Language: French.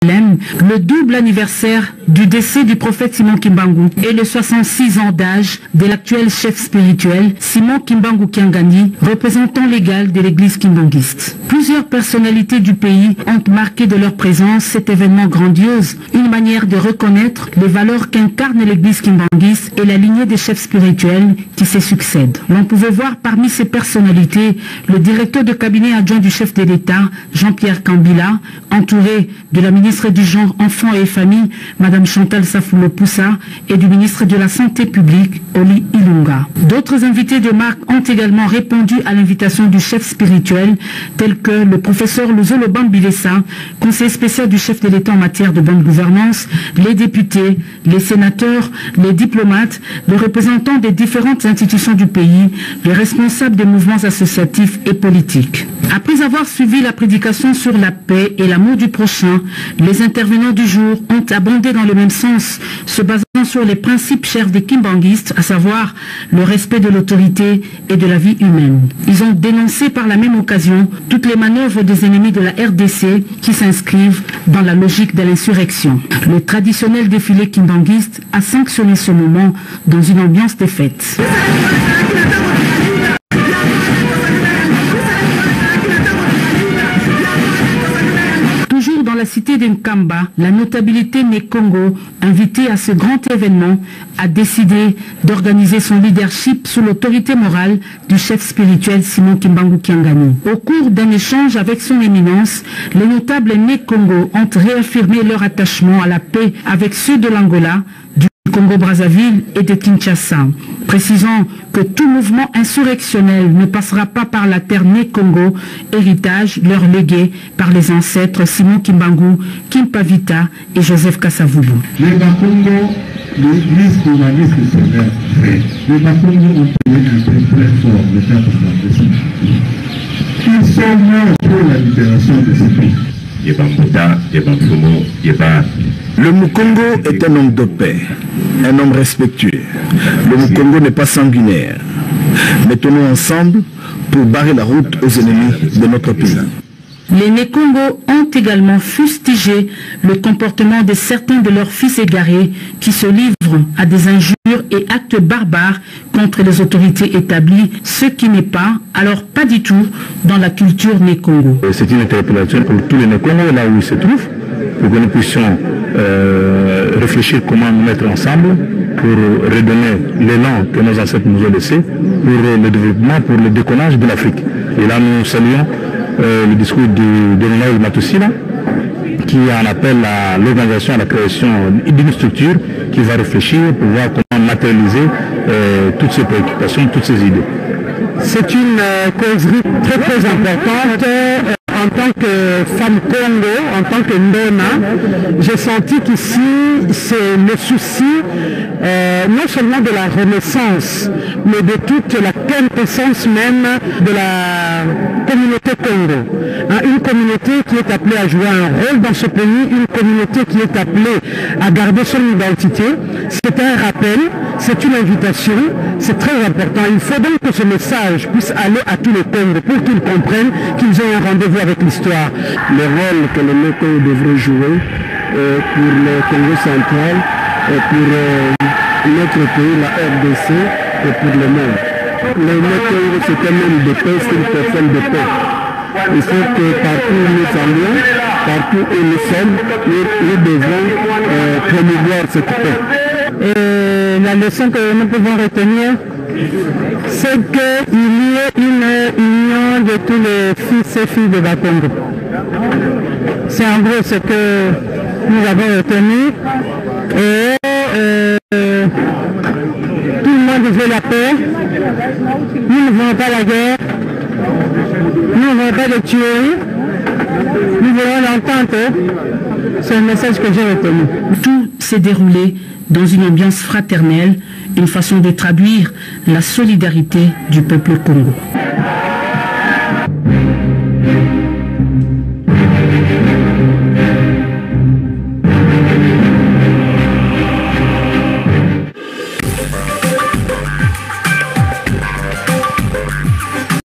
le double anniversaire du décès du prophète Simon Kimbangu et le 66 ans d'âge de l'actuel chef spirituel Simon Kimbangu Kiangani, représentant légal de l'église kimbanguiste. Plusieurs personnalités du pays ont marqué de leur présence cet événement grandiose, une manière de reconnaître les valeurs qu'incarne l'église kimbanguiste et la lignée des chefs spirituels qui se succèdent. L'on pouvait voir parmi ces personnalités le directeur de cabinet adjoint du chef de l'État, Jean-Pierre Kambila, entouré de la ministre du Genre, Enfants et Famille, Madame Chantal Safoulo Poussa, et du ministre de la Santé publique, Oli Ilunga. D'autres invités de marque ont également répondu à l'invitation du chef spirituel, tels que le professeur Luzolo Bambilesa, conseiller spécial du chef de l'État en matière de bonne gouvernance, les députés, les sénateurs, les diplomates, les représentants des différentes institutions du pays, les responsables des mouvements associatifs et politiques. Après avoir suivi la prédication sur la paix et l'amour du prochain, les intervenants du jour ont abondé dans le même sens, se basant sur les principes chers des kimbanguistes, à savoir le respect de l'autorité et de la vie humaine. Ils ont dénoncé par la même occasion toutes les manœuvres des ennemis de la RDC qui s'inscrivent dans la logique de l'insurrection. Le traditionnel défilé kimbanguiste a sanctionné ce moment dans une ambiance de fête. Dans la cité d'Nkamba, la notabilité Nekongo, invitée à ce grand événement, a décidé d'organiser son leadership sous l'autorité morale du chef spirituel Simon Kimbangu Kiangani. Au cours d'un échange avec son éminence, les notables Nekongo ont réaffirmé leur attachement à la paix avec ceux de l'Angola, du Congo-Brazzaville et de Kinshasa, précisant que tout mouvement insurrectionnel ne passera pas par la terre Né-Congo, héritage leur légué par les ancêtres Simon Kimbangu, Kimpavita et Joseph Kasavubu. Les Bakongo, l'église communiste sont frères. Les Bakongo ont trouvé un truc très fort, le 4 décembre. Ils sont morts pour la libération de ce pays. Le Mukongo est un homme de paix, un homme respectueux. Le Mukongo n'est pas sanguinaire. Mettons-nous ensemble pour barrer la route aux ennemis de notre pays. Les Nekongo ont également fustigé le comportement de certains de leurs fils égarés qui se livrent à des injures et actes barbares contre les autorités établies, ce qui n'est pas, alors pas du tout, dans la culture Nekongo. C'est une interpellation pour tous les Nekongo là où ils se trouvent, pour que nous puissions réfléchir comment nous mettre ensemble pour redonner l'élan que nos ancêtres nous ont laissé pour le développement, pour le décollage de l'Afrique. Et là nous saluons le discours de Noël Matossila qui en appelle à l'organisation, à la création d'une structure qui va réfléchir pour voir comment matérialiser toutes ces préoccupations, toutes ces idées. C'est une causerie très très importante. En tant que femme Congo, en tant que Ndona, j'ai senti qu'ici, c'est le souci non seulement de la renaissance, mais de toute la quintessence même de la communauté Congo. Une communauté qui est appelée à jouer un rôle dans ce pays, une communauté qui est appelée à garder son identité. C'est un rappel, c'est une invitation, c'est très important. Il faut donc que ce message puisse aller à tous les Congos pour qu'ils comprennent qu'ils ont un rendez-vous avec l'histoire. Le rôle que le Congo devrait jouer pour le Congo central, pour notre pays, la RDC, et pour le monde. Le Congo, c'est un homme de paix, c'est une personne de paix. Il faut que partout où nous sommes, partout où nous sommes, nous devons promouvoir cette paix. Et la leçon que nous pouvons retenir, c'est qu'il y ait une union de tous les fils et filles de Bakongo. C'est en gros ce que nous avons retenu. Et tout le monde veut la paix. Nous ne voulons pas la guerre. Nous ne voulons pas de tueries. Nous voulons l'entente. C'est le message que j'ai retenu. Tout s'est déroulé dans une ambiance fraternelle, une façon de traduire la solidarité du peuple Congo.